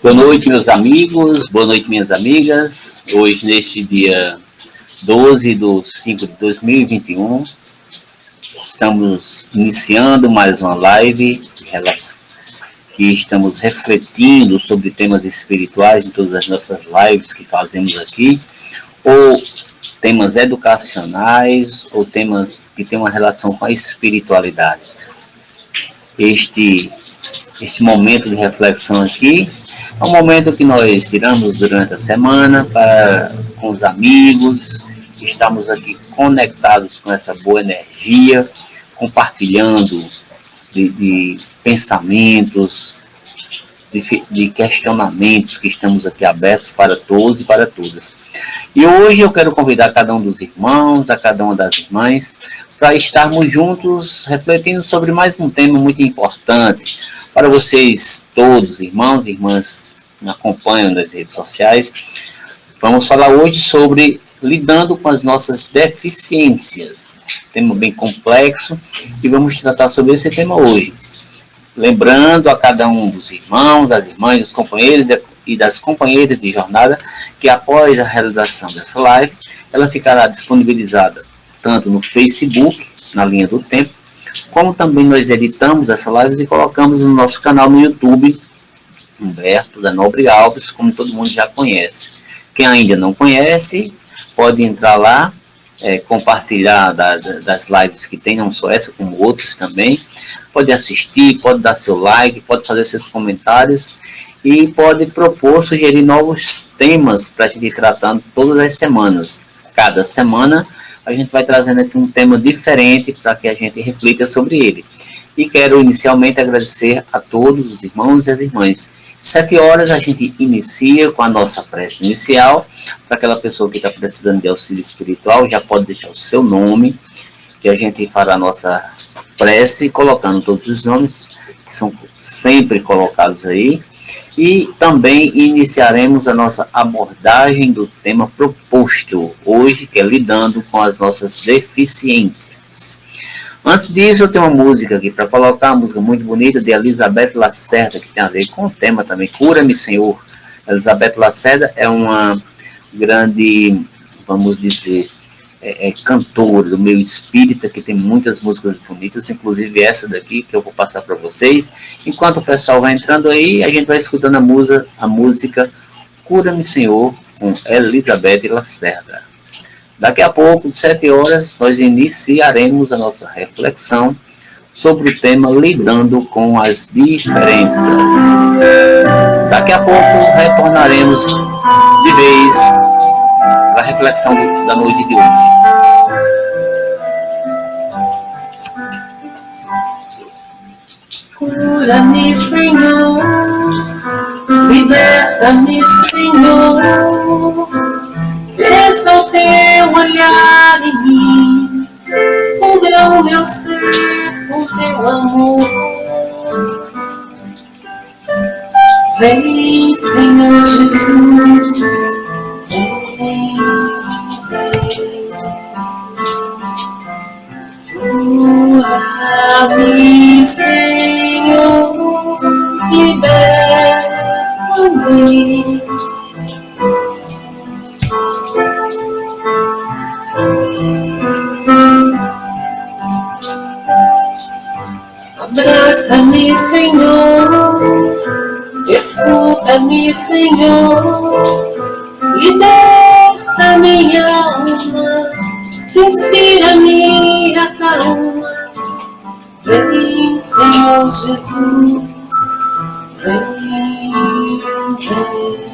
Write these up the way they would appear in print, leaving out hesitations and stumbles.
Boa noite, meus amigos, boa noite, minhas amigas. Hoje, neste dia 12/5/2021, estamos iniciando mais uma live que estamos refletindo sobre temas espirituais em todas as nossas lives que fazemos aqui, ou temas educacionais, ou temas que têm uma relação com a espiritualidade. Este momento de reflexão aqui é um momento que nós tiramos durante a semana com os amigos, estamos aqui conectados com essa boa energia, compartilhando de pensamentos, de questionamentos, que estamos aqui abertos para todos e para todas. E hoje eu quero convidar cada um dos irmãos, a cada uma das irmãs, para estarmos juntos refletindo sobre mais um tema muito importante para vocês todos, irmãos e irmãs que me acompanham nas redes sociais. Vamos falar hoje sobre lidando com as nossas deficiências, tema bem complexo, e vamos tratar sobre esse tema hoje. Lembrando a cada um dos irmãos, das irmãs, dos companheiros e das companheiras de jornada que após a realização dessa live, ela ficará disponibilizada tanto no Facebook, na linha do tempo, como também nós editamos essa live e colocamos no nosso canal no YouTube, Humberto da Nobre Alves, como todo mundo já conhece. Quem ainda não conhece, pode entrar lá, compartilhar das lives que tem, não só essa, como outras também. Pode assistir, pode dar seu like, pode fazer seus comentários e pode propor, sugerir novos temas para a gente ir tratando todas as semanas. Cada semana a gente vai trazendo aqui um tema diferente para que a gente reflita sobre ele. E quero inicialmente agradecer a todos os irmãos e as irmãs. 7 horas a gente inicia com a nossa prece inicial. Para aquela pessoa que está precisando de auxílio espiritual, já pode deixar o seu nome, que a gente fará a nossa prece, colocando todos os nomes que são sempre colocados aí. E também iniciaremos a nossa abordagem do tema proposto hoje, que é lidando com as nossas deficiências. Antes disso, eu tenho uma música aqui para colocar, uma música muito bonita de Elizabeth Lacerda, que tem a ver com o tema também, Cura-me, Senhor. Elizabeth Lacerda é uma grande, vamos dizer, cantora do meio espírita, que tem muitas músicas bonitas, inclusive essa daqui que eu vou passar para vocês. Enquanto o pessoal vai entrando aí, a gente vai escutando a música Cura-me, Senhor, com Elizabeth Lacerda. Daqui a pouco, 7 horas, nós iniciaremos a nossa reflexão sobre o tema lidando com as diferenças. Daqui a pouco retornaremos de vez para a reflexão da noite de hoje. Cura-me, Senhor, liberta-me, Senhor, desça o teu olhar em mim, cubra o meu ser com teu amor. Vem, Senhor Jesus, vem, vem. Cura-me, Senhor, liberta-me. Abraça-me, Senhor, escuta-me, Senhor, liberta minha alma, inspira-me, acalma. Vem, Senhor Jesus, vem, vem.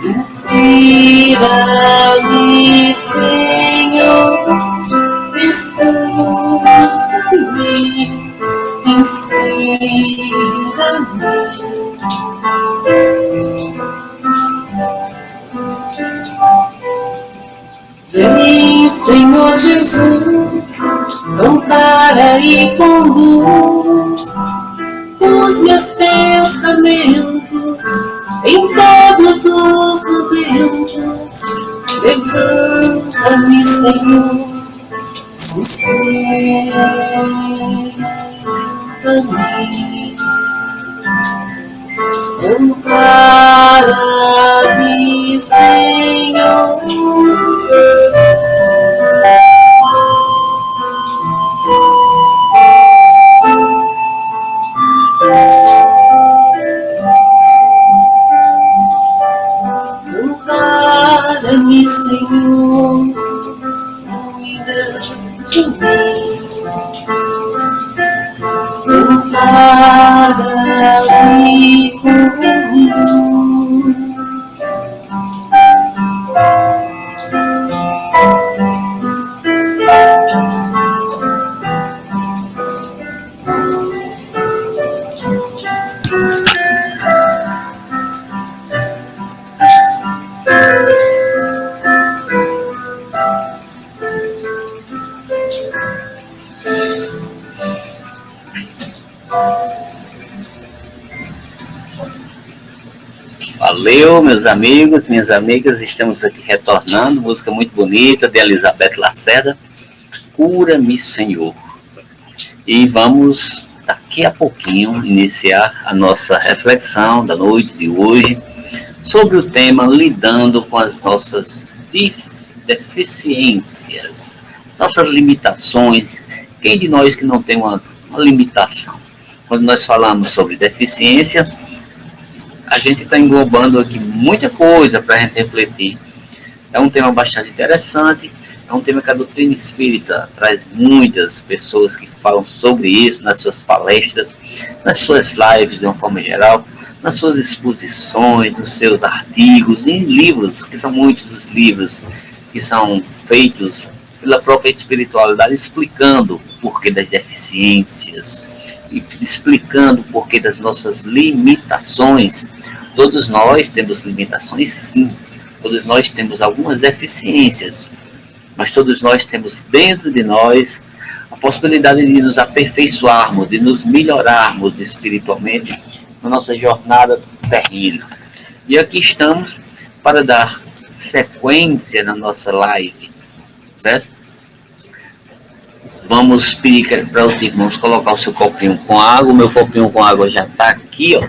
Inspira-me, Senhor, escuta-me, inspira-me. Vem, Senhor Jesus, ampara e conduz os os meus pensamentos, em todos os momentos. Levanta-me, Senhor, sustenta-me, ampara-me, Senhor. Ampara-me, Senhor, cuida de mim. Ampara-me, conduz. Valeu, meus amigos, minhas amigas, estamos aqui retornando, música muito bonita de Elizabeth Lacerda, Cura-me, Senhor. E vamos, daqui a pouquinho, iniciar a nossa reflexão da noite de hoje sobre o tema lidando com as nossas deficiências, nossas limitações. Quem de nós que não tem uma limitação? Quando nós falamos sobre deficiência, a gente está englobando aqui muita coisa para a gente refletir. É um tema bastante interessante, é um tema que a doutrina espírita traz muitas pessoas que falam sobre isso nas suas palestras, nas suas lives de uma forma geral, nas suas exposições, nos seus artigos, em livros, que são muitos os livros que são feitos pela própria espiritualidade, explicando o porquê das deficiências, explicando o porquê das nossas limitações. Todos nós temos limitações, sim. Todos nós temos algumas deficiências, mas todos nós temos dentro de nós a possibilidade de nos aperfeiçoarmos, de nos melhorarmos espiritualmente na nossa jornada terrena. E aqui estamos para dar sequência na nossa live, certo? Vamos pedir para os irmãos colocar o seu copinho com água. O meu copinho com água já está aqui, ó.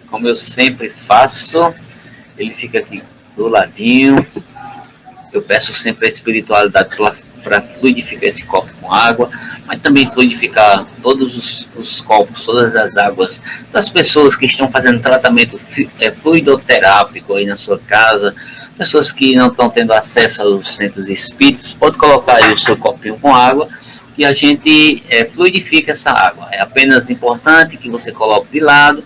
Como eu sempre faço, ele fica aqui do ladinho. Eu peço sempre a espiritualidade para fluidificar esse copo com água, mas também fluidificar todos os copos, todas as águas das pessoas que estão fazendo tratamento fluidoterápico aí na sua casa, pessoas que não estão tendo acesso aos centros espíritas. Pode colocar aí o seu copinho com água e a gente fluidifica essa água. É apenas importante que você coloque de lado,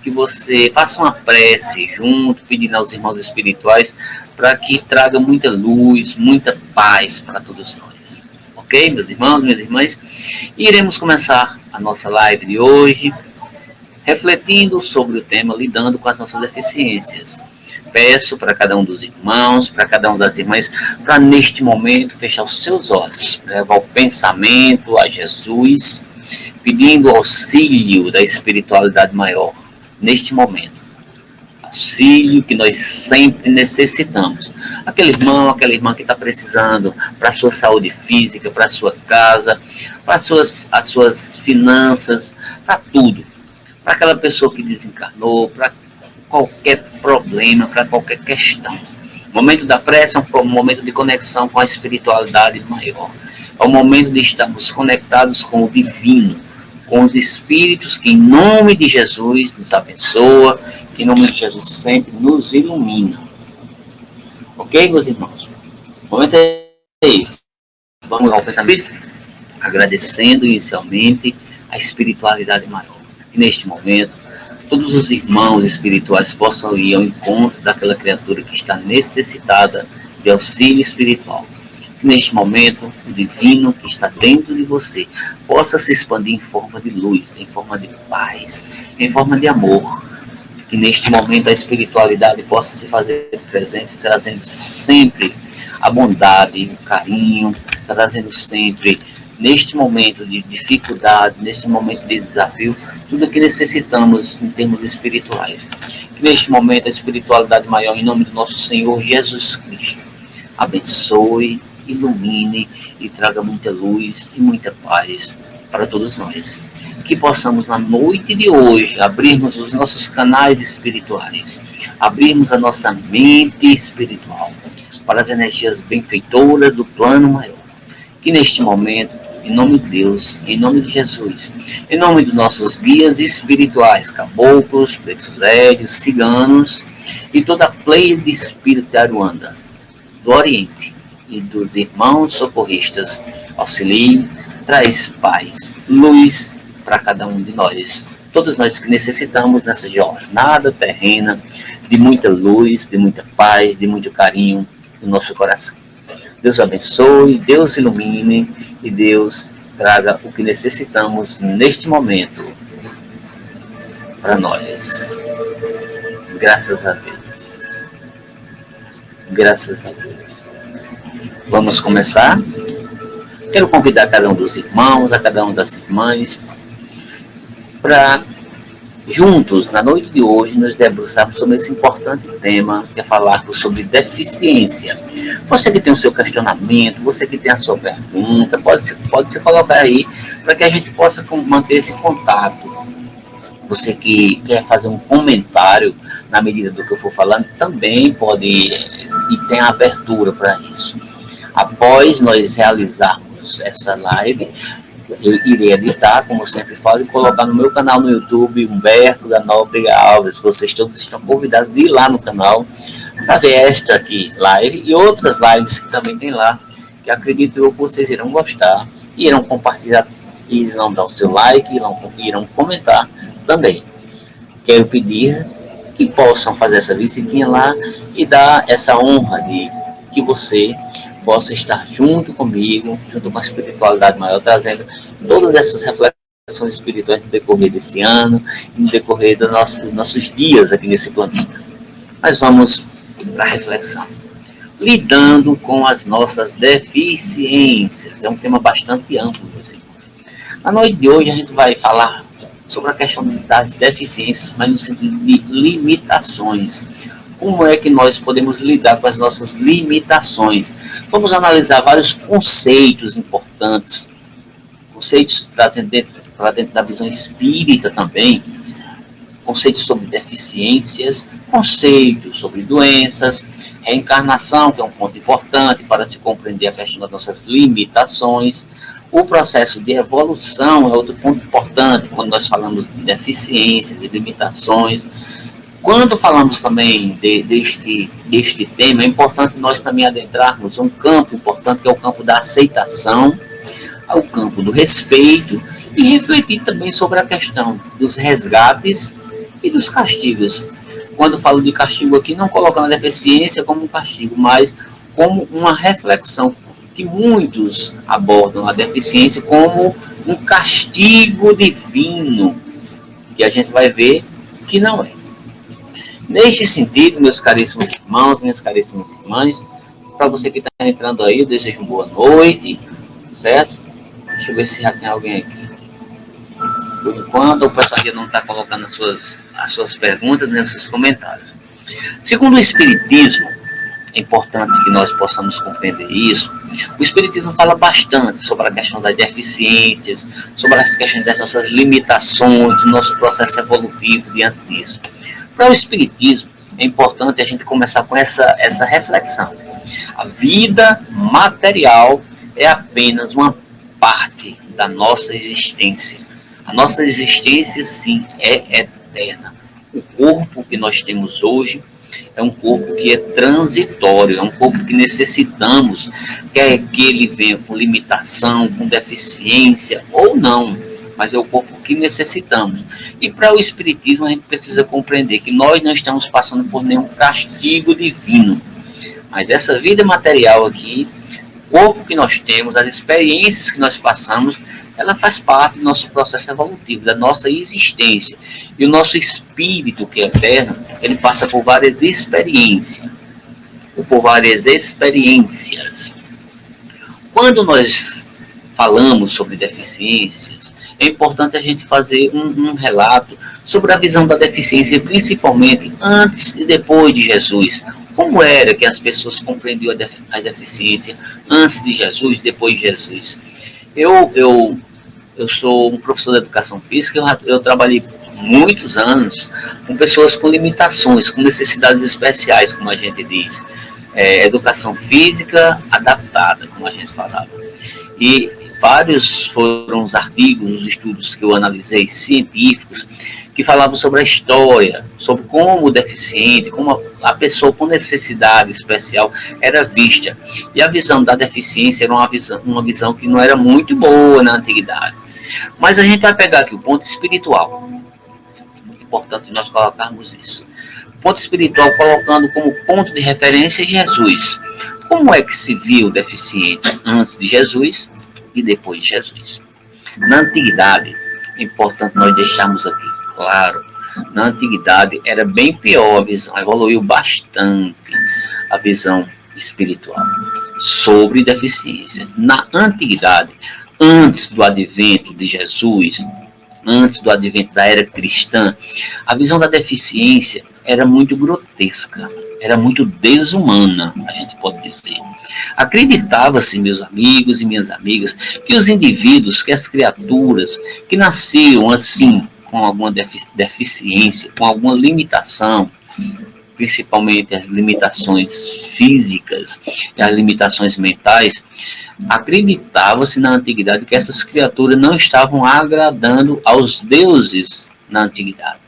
que você faça uma prece junto, pedindo aos irmãos espirituais para que traga muita luz, muita paz para todos nós. Ok, meus irmãos, minhas irmãs? E iremos começar a nossa live de hoje refletindo sobre o tema lidando com as nossas deficiências. Peço para cada um dos irmãos, para cada uma das irmãs, para neste momento fechar os seus olhos, levar o pensamento a Jesus, pedindo auxílio da espiritualidade maior. Neste momento, auxílio que nós sempre necessitamos. Aquele irmão, aquela irmã que está precisando para a sua saúde física, para a sua casa, para as suas finanças, para tudo. Para aquela pessoa que desencarnou, para qualquer problema, para qualquer questão. O momento da prece é um momento de conexão com a espiritualidade maior. É o momento de estarmos conectados com o divino, com os espíritos que em nome de Jesus nos abençoa, que em nome de Jesus sempre nos ilumina. Ok, meus irmãos? O momento é esse. Vamos ao pensamento, agradecendo inicialmente a espiritualidade maior. E neste momento, todos os irmãos espirituais possam ir ao encontro daquela criatura que está necessitada de auxílio espiritual. Neste momento, o divino que está dentro de você possa se expandir em forma de luz, em forma de paz, em forma de amor. Que neste momento a espiritualidade possa se fazer presente, trazendo sempre a bondade, o carinho, trazendo sempre neste momento de dificuldade, neste momento de desafio, tudo o que necessitamos em termos espirituais. Que neste momento a espiritualidade maior, em nome do nosso Senhor Jesus Cristo, abençoe, ilumine e traga muita luz e muita paz para todos nós. Que possamos na noite de hoje abrirmos os nossos canais espirituais, abrirmos a nossa mente espiritual para as energias benfeitoras do plano maior. Que neste momento, em nome de Deus, em nome de Jesus, em nome dos nossos guias espirituais, caboclos, pretos velhos, ciganos e toda a pleia de espírito de Aruanda, do Oriente e dos irmãos socorristas, auxilie, traz paz, luz para cada um de nós. Todos nós que necessitamos nessa jornada terrena de muita luz, de muita paz, de muito carinho no nosso coração. Deus abençoe, Deus ilumine e Deus traga o que necessitamos neste momento para nós. Graças a Deus. Graças a Deus. Vamos começar? Quero convidar cada um dos irmãos, a cada uma das irmãs, para juntos, na noite de hoje, nos debruçarmos sobre esse importante tema, que é falar sobre deficiência. Você que tem o seu questionamento, você que tem a sua pergunta, pode se colocar aí, para que a gente possa manter esse contato. Você que quer fazer um comentário, na medida do que eu for falando, também pode, e tem a abertura para isso. Após nós realizarmos essa live, eu irei editar, como eu sempre falo, e colocar no meu canal no YouTube, Humberto da Nobre Alves. Vocês todos estão convidados de ir lá no canal para ver esta aqui live e outras lives que também tem lá, que acredito eu que vocês irão gostar, irão compartilhar, irão dar o seu like, irão comentar também. Quero pedir que possam fazer essa visitinha lá e dar essa honra de que você possa estar junto comigo, junto com a espiritualidade maior, trazendo todas essas reflexões espirituais no decorrer desse ano e no decorrer dos nossos dias aqui nesse planeta. Mas vamos para a reflexão. Lidando com as nossas deficiências. É um tema bastante amplo, meus irmãos. Na noite de hoje a gente vai falar sobre a questão das deficiências, mas no sentido de limitações. Como é que nós podemos lidar com as nossas limitações? Vamos analisar vários conceitos importantes, conceitos trazendo para dentro da visão espírita também, conceitos sobre deficiências, conceitos sobre doenças, reencarnação, que é um ponto importante para se compreender a questão das nossas limitações. O processo de evolução é outro ponto importante, quando nós falamos de deficiências e limitações. Quando falamos também deste tema, é importante nós também adentrarmos um campo importante, que é o campo da aceitação, o campo do respeito, e refletir também sobre a questão dos resgates e dos castigos. Quando falo de castigo aqui, não colocando a deficiência como um castigo, mas como uma reflexão, que muitos abordam a deficiência como um castigo divino, que a gente vai ver que não é. Neste sentido, meus caríssimos irmãos, minhas caríssimas irmãs, para você que está entrando aí, eu desejo uma boa noite, certo? Deixa eu ver se já tem alguém aqui. Por enquanto, o pessoal ainda não está colocando as suas perguntas, nem os seus comentários. Segundo o Espiritismo, é importante que nós possamos compreender isso. O Espiritismo fala bastante sobre a questão das deficiências, sobre as questões das nossas limitações, do nosso processo evolutivo diante disso. Para o Espiritismo, é importante a gente começar com essa reflexão. A vida material é apenas uma parte da nossa existência. A nossa existência, sim, é eterna. O corpo que nós temos hoje é um corpo que é transitório, é um corpo que necessitamos, quer que ele venha com limitação, com deficiência ou não, mas é o corpo que necessitamos. E para o Espiritismo a gente precisa compreender que nós não estamos passando por nenhum castigo divino, mas essa vida material aqui, o corpo que nós temos, as experiências que nós passamos, ela faz parte do nosso processo evolutivo, da nossa existência. E o nosso espírito, que é eterno, ele passa por várias experiências. Quando nós falamos sobre deficiências, é importante a gente fazer um relato sobre a visão da deficiência, principalmente antes e depois de Jesus. Como era que as pessoas compreendiam a deficiência antes de Jesus e depois de Jesus? Eu sou um professor de educação física, eu trabalhei muitos anos com pessoas com limitações, com necessidades especiais, como a gente diz. Educação física adaptada, como a gente falava. E vários foram os artigos, os estudos que eu analisei, científicos, que falavam sobre a história, sobre como o deficiente, como a pessoa com necessidade especial era vista. E a visão da deficiência era uma visão que não era muito boa na antiguidade. Mas a gente vai pegar aqui o ponto espiritual. Muito importante nós colocarmos isso. O ponto espiritual colocando como ponto de referência Jesus. Como é que se viu o deficiente antes de Jesus e depois de Jesus? Na antiguidade, é importante nós deixarmos aqui claro, na antiguidade era bem pior a visão, evoluiu bastante a visão espiritual sobre deficiência. Na antiguidade, antes do advento de Jesus, antes do advento da era cristã, a visão da deficiência era muito grotesca, era muito desumana, a gente pode dizer. Acreditava-se, meus amigos e minhas amigas, que os indivíduos, que as criaturas que nasciam assim, com alguma deficiência, com alguma limitação, principalmente as limitações físicas e as limitações mentais, acreditava-se na antiguidade que essas criaturas não estavam agradando aos deuses na antiguidade.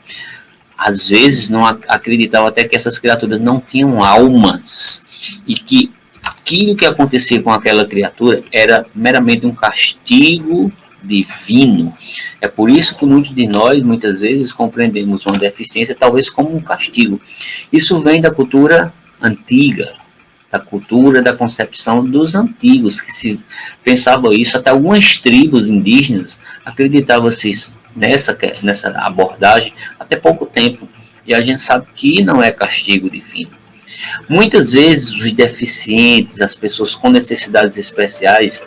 Às vezes não acreditavam até que essas criaturas não tinham almas e que aquilo que acontecia com aquela criatura era meramente um castigo divino. É por isso que muitos de nós, muitas vezes, compreendemos uma deficiência talvez como um castigo. Isso vem da cultura antiga, da cultura da concepção dos antigos, que se pensava isso, até algumas tribos indígenas acreditavam-se nessa abordagem até pouco tempo. E a gente sabe que não é castigo divino. Muitas vezes os deficientes, as pessoas com necessidades especiais,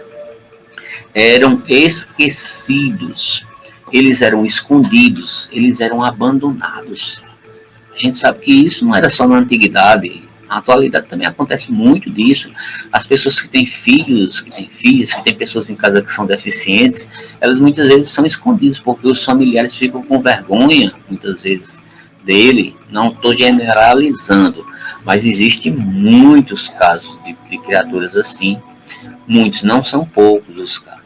eram esquecidos, eles eram escondidos, eles eram abandonados. A gente sabe que isso não era só na antiguidade, na atualidade também acontece muito disso. As pessoas que têm filhos, que têm filhas, que têm pessoas em casa que são deficientes, elas muitas vezes são escondidas, porque os familiares ficam com vergonha, muitas vezes, dele. Não estou generalizando, mas existem muitos casos de criaturas assim, muitos, não são poucos os casos.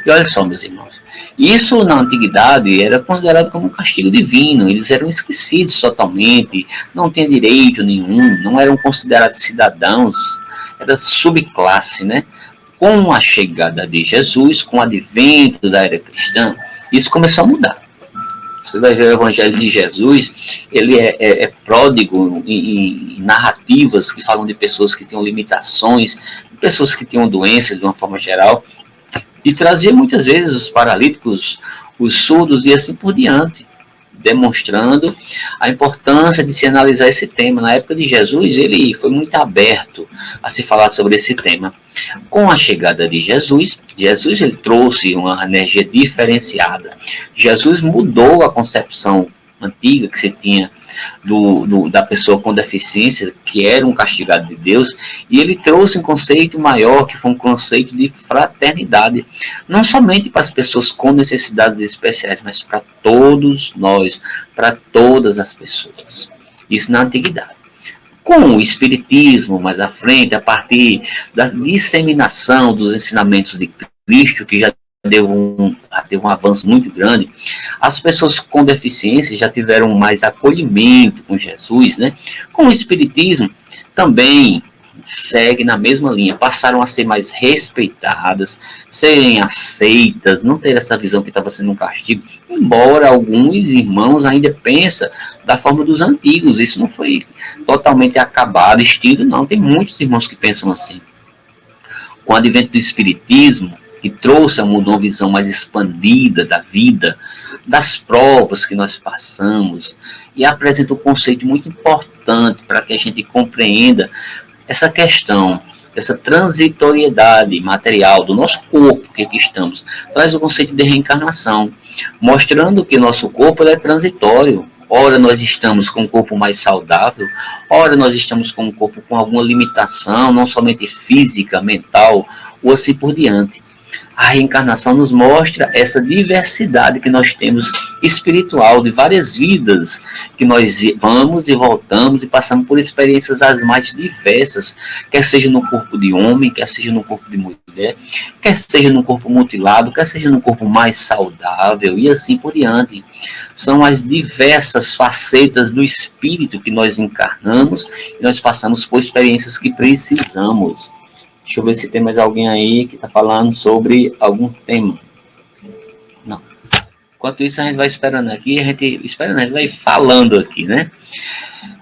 E olha só, meus irmãos, isso na antiguidade era considerado como um castigo divino, eles eram esquecidos totalmente, não tinham direito nenhum, não eram considerados cidadãos, era subclasse, né? Com a chegada de Jesus, com o advento da era cristã, isso começou a mudar. Você vai ver o Evangelho de Jesus, ele é pródigo em narrativas que falam de pessoas que tinham limitações, de pessoas que tinham doenças de uma forma geral, e trazia muitas vezes os paralíticos, os surdos e assim por diante, demonstrando a importância de se analisar esse tema. Na época de Jesus, ele foi muito aberto a se falar sobre esse tema. Com a chegada de Jesus, ele trouxe uma energia diferenciada. Jesus mudou a concepção antiga que se tinha da pessoa com deficiência, que era um castigado de Deus, e ele trouxe um conceito maior, que foi um conceito de fraternidade, não somente para as pessoas com necessidades especiais, mas para todos nós, para todas as pessoas. Isso na antiguidade. Com o Espiritismo, mais à frente, a partir da disseminação dos ensinamentos de Cristo, que já teve um avanço muito grande, as pessoas com deficiência já tiveram mais acolhimento com Jesus, né? Com o Espiritismo também segue na mesma linha, passaram a ser mais respeitadas, serem aceitas, não ter essa visão que estava sendo um castigo, embora alguns irmãos ainda pensem da forma dos antigos, isso não foi totalmente acabado, extinto, não, tem muitos irmãos que pensam assim. Com o advento do Espiritismo, que trouxe uma visão mais expandida da vida, das provas que nós passamos, e apresenta um conceito muito importante para que a gente compreenda essa questão dessa transitoriedade material do nosso corpo que aqui estamos, traz o conceito de reencarnação, mostrando que nosso corpo é transitório. Ora nós estamos com um corpo mais saudável, ora nós estamos com um corpo com alguma limitação, não somente física, mental, ou assim por diante. A reencarnação nos mostra essa diversidade que nós temos espiritual, de várias vidas, que nós vamos e voltamos e passamos por experiências as mais diversas, quer seja no corpo de homem, quer seja no corpo de mulher, quer seja no corpo mutilado, quer seja no corpo mais saudável e assim por diante. São as diversas facetas do espírito que nós encarnamos e nós passamos por experiências que precisamos. Deixa eu ver se tem mais alguém aí que está falando sobre algum tema. Não. Enquanto isso, a gente vai esperando aqui, a gente vai falando aqui, né?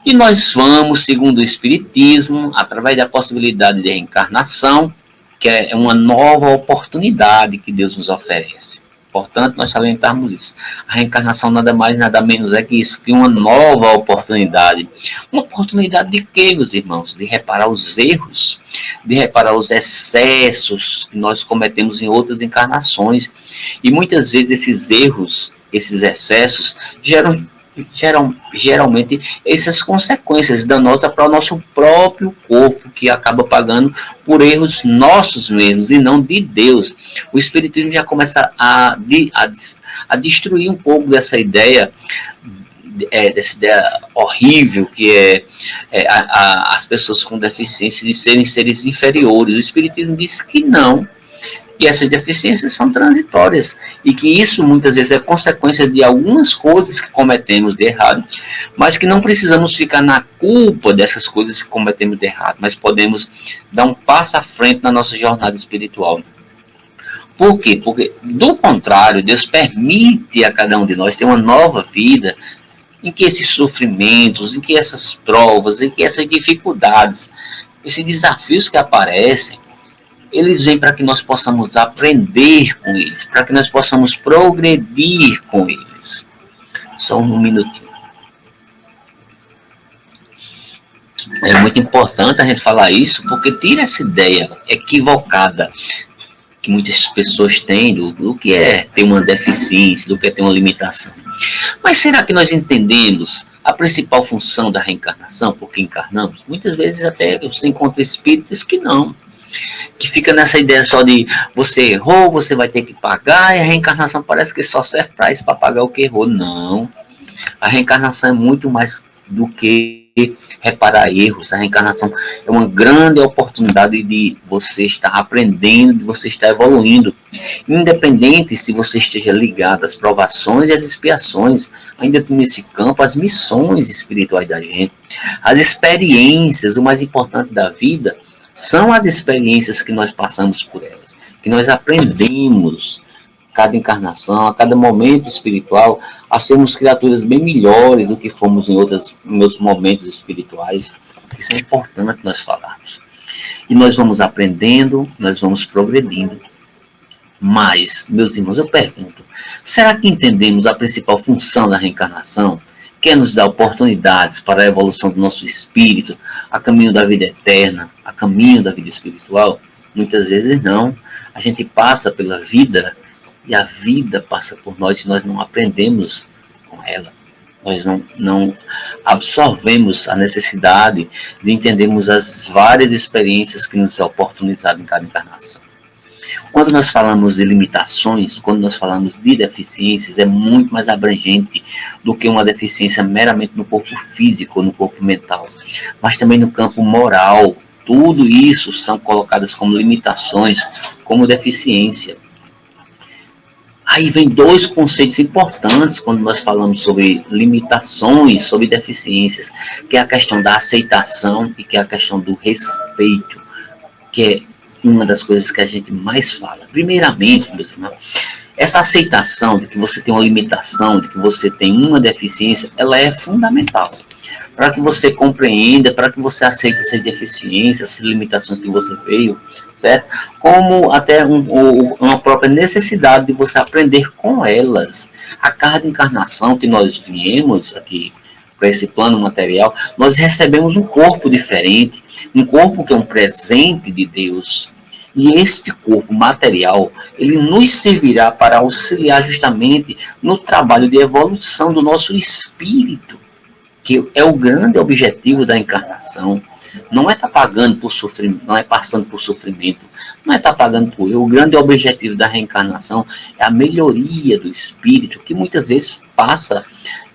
E nós vamos, segundo o Espiritismo, através da possibilidade de reencarnação, que é uma nova oportunidade que Deus nos oferece. Portanto, nós salientarmos isso. A reencarnação nada mais, nada menos é que isso, que uma nova oportunidade. Uma oportunidade de quê, meus irmãos? De reparar os erros, de reparar os excessos que nós cometemos em outras encarnações. E muitas vezes esses erros, esses excessos, geralmente essas consequências danosas para o nosso próprio corpo, que acaba pagando por erros nossos mesmos e não de Deus. O Espiritismo já começa a destruir um pouco dessa ideia horrível que as pessoas com deficiência de serem seres inferiores. O Espiritismo diz que não, que essas deficiências são transitórias e que isso muitas vezes é consequência de algumas coisas que cometemos de errado, mas que não precisamos ficar na culpa dessas coisas que cometemos de errado, mas podemos dar um passo à frente na nossa jornada espiritual. Por quê? Porque, do contrário, Deus permite a cada um de nós ter uma nova vida em que esses sofrimentos, em que essas provas, em que essas dificuldades, esses desafios que aparecem, eles vêm para que nós possamos aprender com eles, para que nós possamos progredir com eles. Só um minutinho. É muito importante a gente falar isso, porque tira essa ideia equivocada que muitas pessoas têm do que é ter uma deficiência, do que é ter uma limitação. Mas será que nós entendemos a principal função da reencarnação, porque encarnamos? Muitas vezes até você encontra espíritas que não, que fica nessa ideia só de você errou, você vai ter que pagar, e a reencarnação parece que só serve para isso, para pagar o que errou. Não. A reencarnação é muito mais do que reparar erros. A reencarnação é uma grande oportunidade de você estar aprendendo, de você estar evoluindo. Independente se você esteja ligado às provações e às expiações, ainda tem nesse campo as missões espirituais da gente. As experiências, o mais importante da vida, são as experiências que nós passamos por elas, que nós aprendemos cada encarnação, a cada momento espiritual, a sermos criaturas bem melhores do que fomos em outros momentos espirituais. Isso é importante nós falarmos. E nós vamos aprendendo, nós vamos progredindo. Mas, meus irmãos, eu pergunto, será que entendemos a principal função da reencarnação? Que é nos dar oportunidades para a evolução do nosso espírito, a caminho da vida eterna, a caminho da vida espiritual? Muitas vezes não. A gente passa pela vida e a vida passa por nós e nós não aprendemos com ela. Nós não absorvemos a necessidade de entendermos as várias experiências que nos é oportunizado em cada encarnação. Quando nós falamos de limitações, quando nós falamos de deficiências, é muito mais abrangente do que uma deficiência meramente no corpo físico ou no corpo mental, mas também no campo moral. Tudo isso são colocadas como limitações, como deficiência. Aí vem dois conceitos importantes quando nós falamos sobre limitações, sobre deficiências, que é a questão da aceitação e que é a questão do respeito, que é uma das coisas que a gente mais fala. Primeiramente, meus irmãos, essa aceitação de que você tem uma limitação, de que você tem uma deficiência, ela é fundamental para que você compreenda, para que você aceite essas deficiências, essas limitações que você veio, certo? Como até uma própria necessidade de você aprender com elas. A cada encarnação que nós viemos aqui para esse plano material, nós recebemos um corpo diferente, um corpo que é um presente de Deus. E este corpo material, ele nos servirá para auxiliar justamente no trabalho de evolução do nosso espírito, que é o grande objetivo da encarnação. Não é estar pagando por sofrimento, não é passando por sofrimento, não é estar pagando por erro. O grande objetivo da reencarnação é a melhoria do espírito, que muitas vezes passa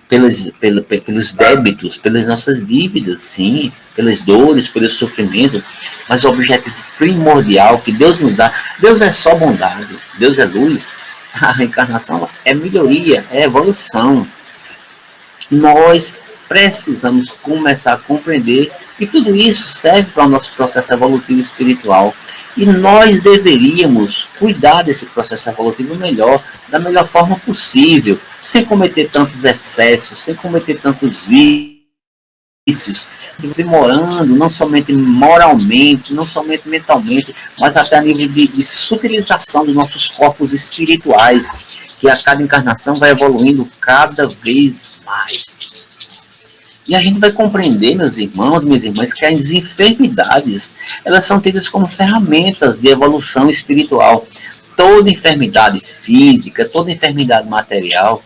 pelos débitos, pelas nossas dívidas, sim, pelas dores, pelo sofrimento, mas o objetivo primordial que Deus nos dá, Deus é só bondade, Deus é luz, a reencarnação é melhoria, é evolução. Nós precisamos começar a compreender que tudo isso serve para o nosso processo evolutivo espiritual. E nós deveríamos cuidar desse processo evolutivo melhor, da melhor forma possível, sem cometer tantos excessos, sem cometer tantos vícios, aprimorando não somente moralmente, não somente mentalmente, mas até a nível de sutilização dos nossos corpos espirituais, que a cada encarnação vai evoluindo cada vez mais. E a gente vai compreender, meus irmãos, minhas irmãs, que as enfermidades, elas são tidas como ferramentas de evolução espiritual. Toda enfermidade física, toda enfermidade material,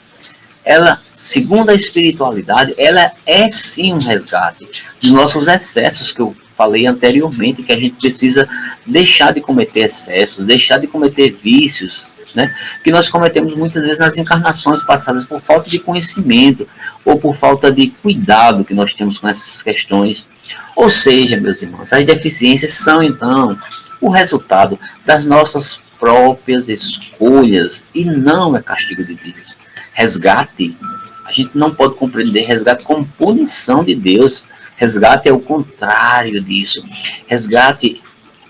ela, segundo a espiritualidade, ela é sim um resgate dos nossos excessos, que eu falei anteriormente, que a gente precisa deixar de cometer excessos, deixar de cometer vícios, né, que nós cometemos muitas vezes nas encarnações passadas por falta de conhecimento ou por falta de cuidado que nós temos com essas questões. Ou seja, meus irmãos, as deficiências são então o resultado das nossas próprias escolhas e não é castigo de Deus. Resgate, a gente não pode compreender resgate como punição de Deus. Resgate é o contrário disso. Resgate,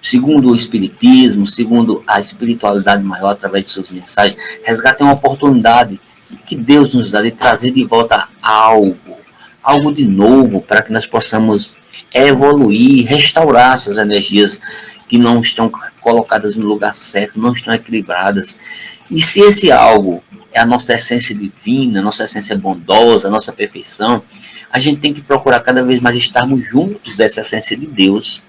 segundo o Espiritismo, segundo a espiritualidade maior, através de suas mensagens, resgate é uma oportunidade que Deus nos dá de trazer de volta algo de novo, para que nós possamos evoluir, restaurar essas energias que não estão colocadas no lugar certo, não estão equilibradas. E se esse algo é a nossa essência divina, a nossa essência bondosa, a nossa perfeição, a gente tem que procurar cada vez mais estarmos juntos dessa essência de Deus.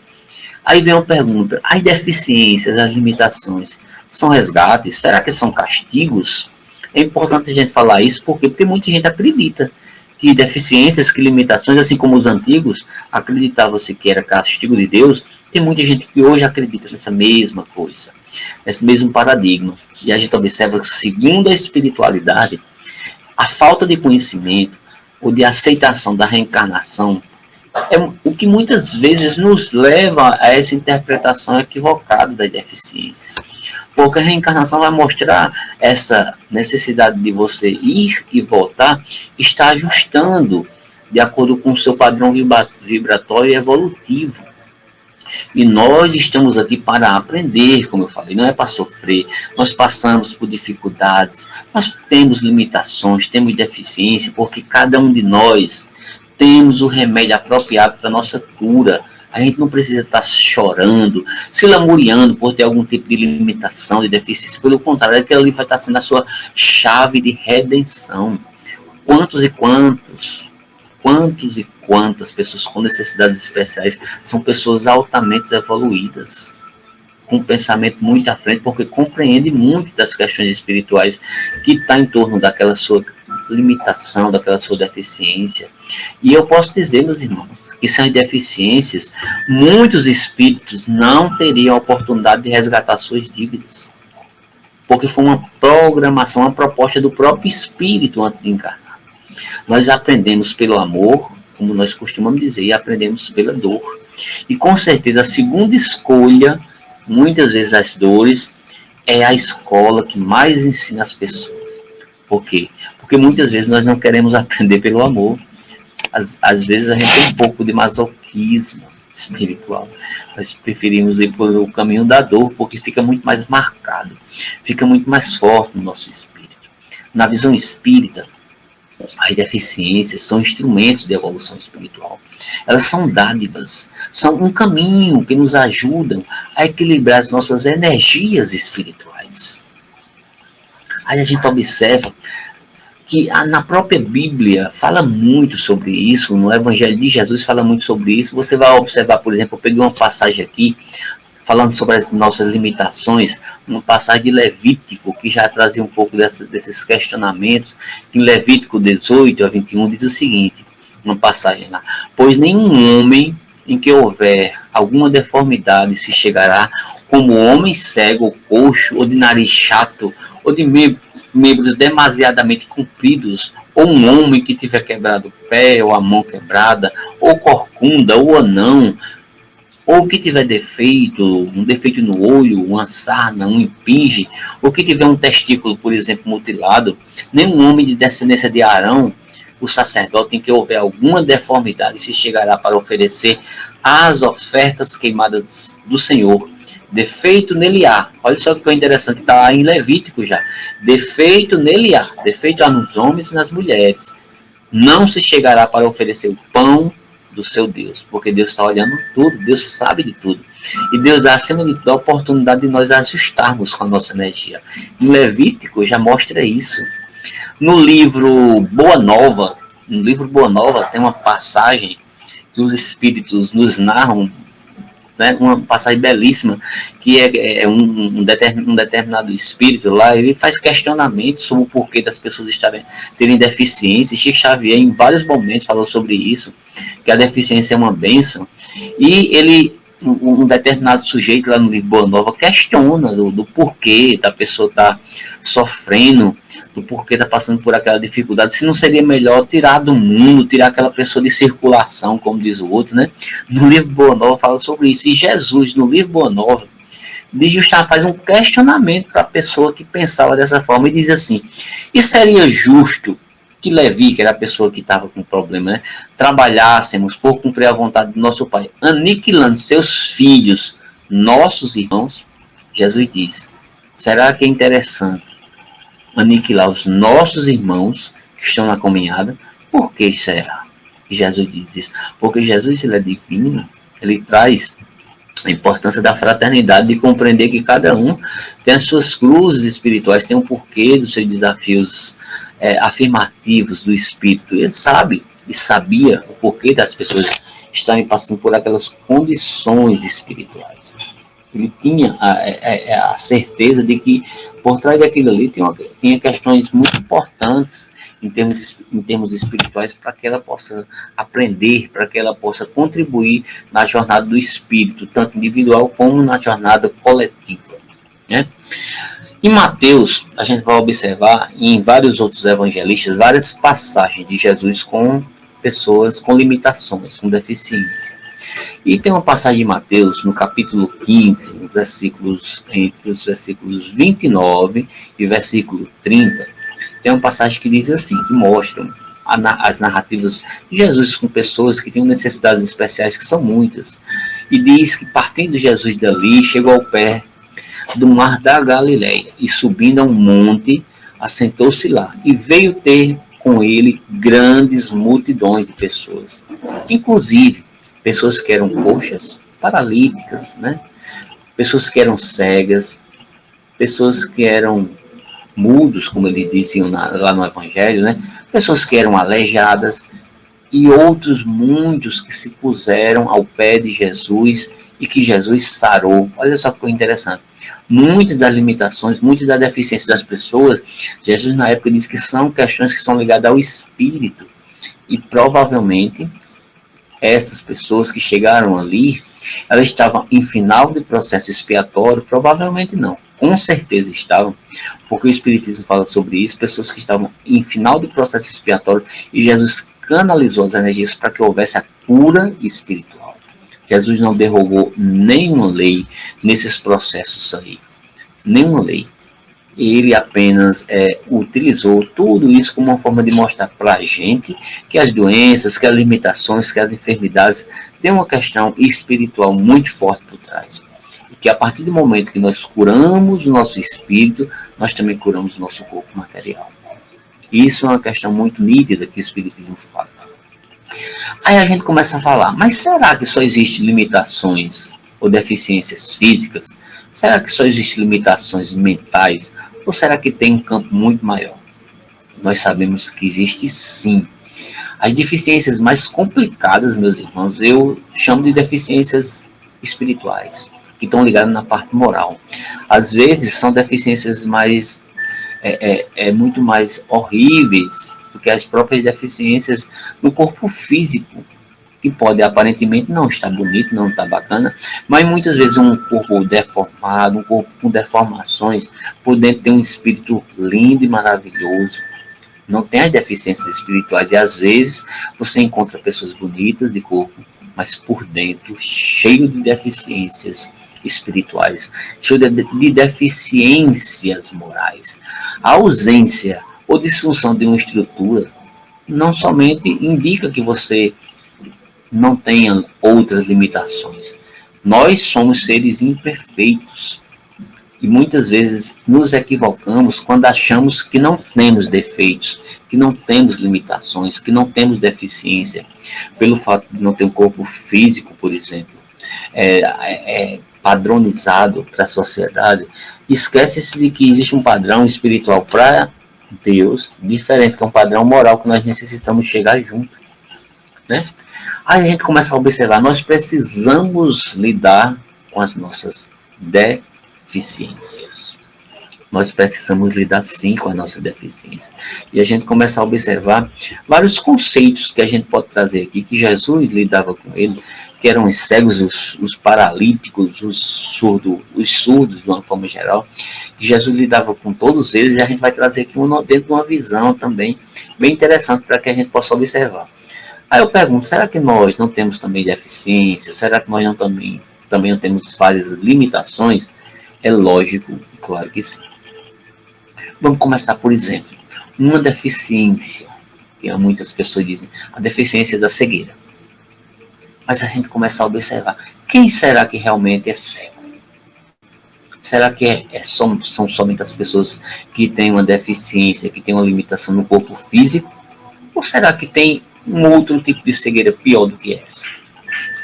Aí vem uma pergunta: as deficiências, as limitações, são resgates? Será que são castigos? É importante a gente falar isso, porque muita gente acredita que deficiências, que limitações, assim como os antigos acreditavam-se que era castigo de Deus, tem muita gente que hoje acredita nessa mesma coisa, nesse mesmo paradigma. E a gente observa que, segundo a espiritualidade, a falta de conhecimento ou de aceitação da reencarnação é o que muitas vezes nos leva a essa interpretação equivocada das deficiências. Porque a reencarnação vai mostrar essa necessidade de você ir e voltar, está ajustando de acordo com o seu padrão vibratório e evolutivo. E nós estamos aqui para aprender, como eu falei, não é para sofrer. Nós passamos por dificuldades, nós temos limitações, temos deficiência, porque cada um de nós temos o remédio apropriado para a nossa cura. A gente não precisa estar chorando, se lamuriando por ter algum tipo de limitação, de deficiência. Pelo contrário, aquilo ali vai estar sendo a sua chave de redenção. Quantos e quantas pessoas com necessidades especiais são pessoas altamente evoluídas, com um pensamento muito à frente, porque compreende muito das questões espirituais que está em torno daquela sua limitação, daquela sua deficiência. E eu posso dizer, meus irmãos, que sem as deficiências, muitos espíritos não teriam a oportunidade de resgatar suas dívidas, porque foi uma programação, uma proposta do próprio espírito antes de encarnar. Nós aprendemos pelo amor, como nós costumamos dizer, e aprendemos pela dor. E com certeza a segunda escolha, muitas vezes as dores, é a escola que mais ensina as pessoas. Por quê? Porque muitas vezes nós não queremos aprender pelo amor. Às vezes a gente tem um pouco de masoquismo espiritual. Nós preferimos ir pelo caminho da dor, porque fica muito mais marcado, fica muito mais forte no nosso espírito. Na visão espírita, as deficiências são instrumentos de evolução espiritual. Elas são dádivas, são um caminho que nos ajudam a equilibrar as nossas energias espirituais. Aí a gente observa que na própria Bíblia fala muito sobre isso, no Evangelho de Jesus fala muito sobre isso. Você vai observar, por exemplo, eu peguei uma passagem aqui, falando sobre as nossas limitações, uma passagem de Levítico, que já trazia um pouco desses questionamentos. Em Levítico 18 a 21 diz o seguinte, uma passagem lá: pois nenhum homem em que houver alguma deformidade se chegará, como homem cego, ou coxo, ou de nariz chato, ou de membros demasiadamente compridos, ou um homem que tiver quebrado o pé, ou a mão quebrada, ou corcunda, ou anão, ou que tiver defeito, um defeito no olho, uma sarna, um impinge, ou que tiver um testículo, por exemplo, mutilado, nenhum homem de descendência de Arão, o sacerdote, em que houver alguma deformidade, se chegará para oferecer as ofertas queimadas do Senhor. Defeito nele há. Olha só que coisa interessante, está lá em Levítico já. Defeito nele há. Defeito há nos homens e nas mulheres. Não se chegará para oferecer o pão do seu Deus, porque Deus está olhando tudo, Deus sabe de tudo. E Deus dá, acima de tudo, a oportunidade de nós ajustarmos com a nossa energia. Em Levítico já mostra isso. No livro Boa Nova, tem uma passagem que os Espíritos nos narram, né, uma passagem belíssima, que é um determinado espírito lá, ele faz questionamentos sobre o porquê das pessoas terem deficiência. Chico Xavier, em vários momentos, falou sobre isso, que a deficiência é uma bênção, e um determinado sujeito lá no livro Boa Nova questiona do porquê da pessoa estar sofrendo, do porquê está passando por aquela dificuldade, se não seria melhor tirar do mundo, tirar aquela pessoa de circulação, como diz o outro, né? No livro Boa Nova fala sobre isso, e Jesus, no livro Boa Nova, faz um questionamento para a pessoa que pensava dessa forma, e diz assim: e seria justo que Levi, que era a pessoa que estava com problema, né, trabalhássemos por cumprir a vontade do nosso Pai, aniquilando seus filhos, nossos irmãos? Jesus diz: será que é interessante aniquilar os nossos irmãos que estão na caminhada? Por que será que Jesus diz isso? Porque Jesus, ele é divino, ele traz a importância da fraternidade, de compreender que cada um tem as suas cruzes espirituais, tem um porquê dos seus desafios afirmativos do espírito. Ele sabe e sabia o porquê das pessoas estarem passando por aquelas condições espirituais. Ele tinha a certeza de que por trás daquilo ali tinha questões muito importantes em termos espirituais, para que ela possa aprender, para que ela possa contribuir na jornada do espírito, tanto individual como na jornada coletiva, né? Em Mateus, a gente vai observar, e em vários outros evangelistas, várias passagens de Jesus com pessoas com limitações, com deficiência. E tem uma passagem de Mateus, no capítulo 15, entre os versículos 29 e versículo 30, tem uma passagem que diz assim, que mostram as narrativas de Jesus com pessoas que têm necessidades especiais, que são muitas. E diz que, partindo Jesus dali, chegou ao pé do mar da Galileia, e subindo a um monte, assentou-se lá, e veio ter com ele grandes multidões de pessoas, inclusive pessoas que eram coxas, paralíticas, né? Pessoas que eram cegas, pessoas que eram mudos, como eles diziam lá no Evangelho, né? Pessoas que eram aleijadas, e outros muitos que se puseram ao pé de Jesus e que Jesus sarou. Olha só que coisa interessante. Muitas das limitações, muitas das deficiências das pessoas, Jesus na época disse que são questões que são ligadas ao espírito, e provavelmente essas pessoas que chegaram ali, elas estavam em final de processo expiatório? Provavelmente não, com certeza estavam, porque o Espiritismo fala sobre isso, pessoas que estavam em final de processo expiatório, e Jesus canalizou as energias para que houvesse a cura espiritual. Jesus não derrogou nenhuma lei nesses processos aí, nenhuma lei. Ele apenas utilizou tudo isso como uma forma de mostrar para a gente que as doenças, que as limitações, que as enfermidades têm uma questão espiritual muito forte por trás. E que a partir do momento que nós curamos o nosso espírito, nós também curamos o nosso corpo material. Isso é uma questão muito nítida que o Espiritismo fala. Aí a gente começa a falar, mas será que só existem limitações ou deficiências físicas? Será que só existem limitações mentais? Ou será que tem um campo muito maior? Nós sabemos que existe sim. As deficiências mais complicadas, meus irmãos, eu chamo de deficiências espirituais, que estão ligadas na parte moral. Às vezes são deficiências mais muito mais horríveis do que as próprias deficiências no corpo físico, que pode aparentemente não estar bonito, não estar bacana, mas muitas vezes um corpo deformado, um corpo com deformações, por dentro tem um espírito lindo e maravilhoso. Não tem as deficiências espirituais, e às vezes você encontra pessoas bonitas de corpo, mas por dentro cheio de deficiências espirituais, cheio de deficiências morais. A ausência ou disfunção de uma estrutura não somente indica que você não tenha outras limitações. Nós somos seres imperfeitos e muitas vezes nos equivocamos quando achamos que não temos defeitos, que não temos limitações, que não temos deficiência, pelo fato de não ter um corpo físico, por exemplo, padronizado para a sociedade. Esquece-se de que existe um padrão espiritual para Deus, diferente, que é um padrão moral que nós necessitamos chegar junto, né? Aí a gente começa a observar, nós precisamos lidar com as nossas deficiências. Nós precisamos lidar sim com a nossa deficiência. E a gente começa a observar vários conceitos que a gente pode trazer aqui, que Jesus lidava com ele, que eram os cegos, os paralíticos, os surdos de uma forma geral. Que Jesus lidava com todos eles, e a gente vai trazer aqui dentro de uma visão também bem interessante para que a gente possa observar. Aí eu pergunto, será que nós não temos também deficiência? Será que nós também não temos várias limitações? É lógico, claro que sim. Vamos começar, por exemplo, uma deficiência, que muitas pessoas dizem, a deficiência da cegueira. Mas a gente começa a observar, quem será que realmente é cego? Será que são somente as pessoas que têm uma deficiência, que têm uma limitação no corpo físico? Ou será que tem um outro tipo de cegueira pior do que essa?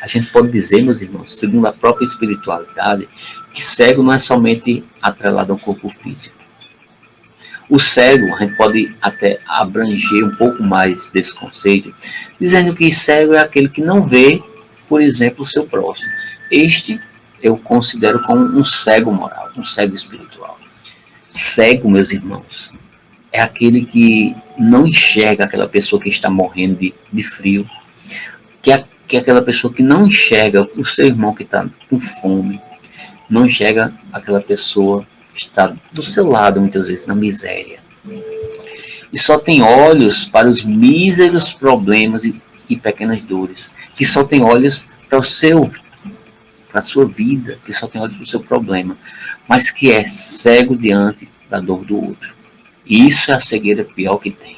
A gente pode dizer, meus irmãos, segundo a própria espiritualidade, que cego não é somente atrelado ao corpo físico. O cego, a gente pode até abranger um pouco mais desse conceito, dizendo que cego é aquele que não vê, por exemplo, o seu próximo. Este eu considero como um cego moral, um cego espiritual. Cego, meus irmãos, é aquele que não enxerga aquela pessoa que está morrendo de frio, que é aquela pessoa que não enxerga o seu irmão que está com fome, não enxerga aquela pessoa que está do seu lado, muitas vezes, na miséria. E só tem olhos para os míseros problemas e pequenas dores, que só tem olhos para a sua vida, que só tem olhos para o seu problema, mas que é cego diante da dor do outro. E isso é a cegueira pior que tem.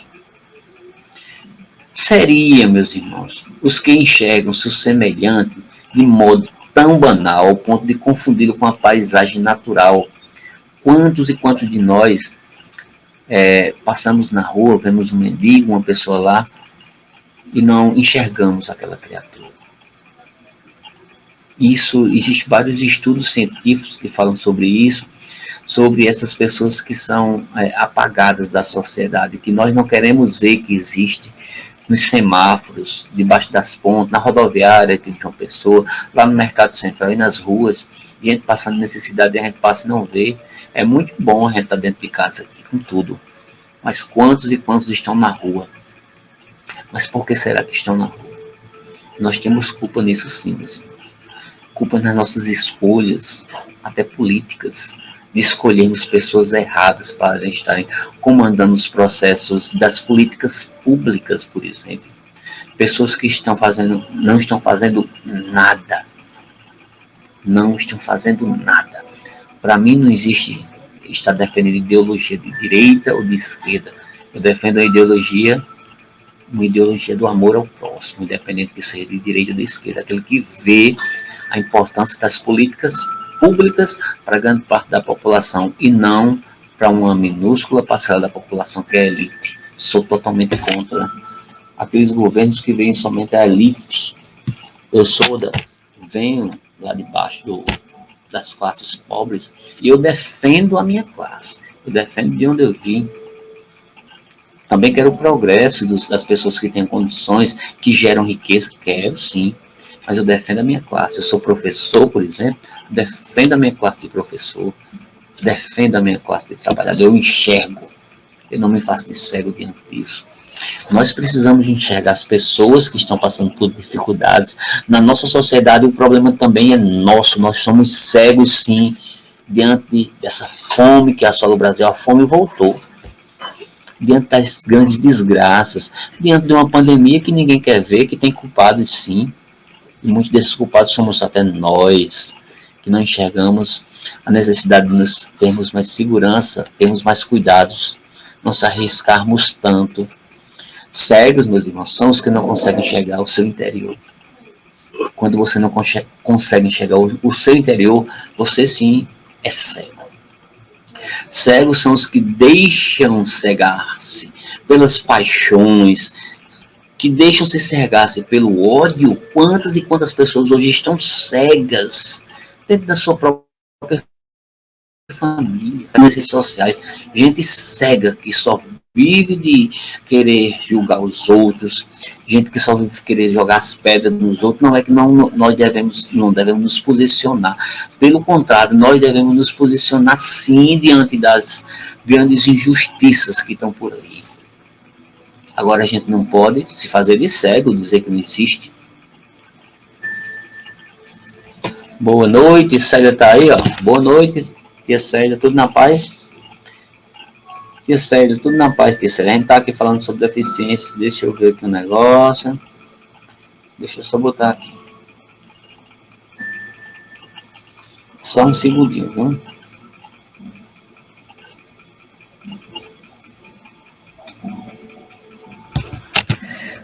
Seria, meus irmãos, os que enxergam seu semelhante de modo tão banal, ao ponto de confundi-lo com a paisagem natural. Quantos e quantos de nós passamos na rua, vemos um mendigo, uma pessoa lá, e não enxergamos aquela criatura. Existem vários estudos científicos que falam sobre isso, sobre essas pessoas que são apagadas da sociedade, que nós não queremos ver que existe nos semáforos, debaixo das pontes, na rodoviária aqui de uma pessoa, lá no Mercado Central e nas ruas, gente passando necessidade, a gente passa e não vê. É muito bom a gente estar dentro de casa aqui com tudo, mas quantos e quantos estão na rua? Mas por que será que estão na rua? Nós temos culpa nisso sim, meus irmãos. Culpa nas nossas escolhas, até políticas, de escolhermos pessoas erradas para estarem comandando os processos das políticas públicas, por exemplo. Pessoas que não estão fazendo nada. Não estão fazendo nada. Para mim não existe estar defendendo ideologia de direita ou de esquerda. Eu defendo uma ideologia do amor ao próximo, independente de ser de direita ou de esquerda. Aquele que vê a importância das políticas públicas para grande parte da população e não para uma minúscula parcela da população que é a elite. Sou totalmente contra aqueles governos que veem somente a elite. Eu venho lá de baixo das classes pobres e eu defendo a minha classe. Eu defendo de onde eu vim. Também quero o progresso das pessoas que têm condições, que geram riqueza. Quero, sim. Mas eu defendo a minha classe. Eu sou professor, por exemplo, defendo a minha classe de professor, defendo a minha classe de trabalhador. Eu enxergo. Eu não me faço de cego diante disso. Nós precisamos enxergar as pessoas que estão passando por dificuldades. Na nossa sociedade, o problema também é nosso. Nós somos cegos, sim, diante dessa fome que assola o Brasil. A fome voltou. Diante das grandes desgraças, diante de uma pandemia que ninguém quer ver, que tem culpados, sim. E muitos desses culpados somos até nós, que não enxergamos a necessidade de nos termos mais segurança, termos mais cuidados, não se arriscarmos tanto. Cegos, meus irmãos, são os que não conseguem enxergar o seu interior. Quando você não consegue enxergar o seu interior, você sim é cego. Cegos são os que deixam cegar-se pelas paixões, que deixam se cegar-se pelo ódio. Quantas e quantas pessoas hoje estão cegas dentro da sua própria família, nas redes sociais, gente cega que só vive de querer julgar os outros, gente que só vive de querer jogar as pedras nos outros. Não é que nós não devemos nos posicionar, pelo contrário, nós devemos nos posicionar sim diante das grandes injustiças que estão por aí. Agora a gente não pode se fazer de cego, dizer que não existe. Boa noite, Célia tá aí, ó. Boa noite, tia Célia, tudo na paz? Tia Célia, tudo na paz, tia Célia. A gente tá aqui falando sobre deficiências. Deixa eu ver aqui um negócio. Deixa eu só botar aqui. Só um segundinho, viu?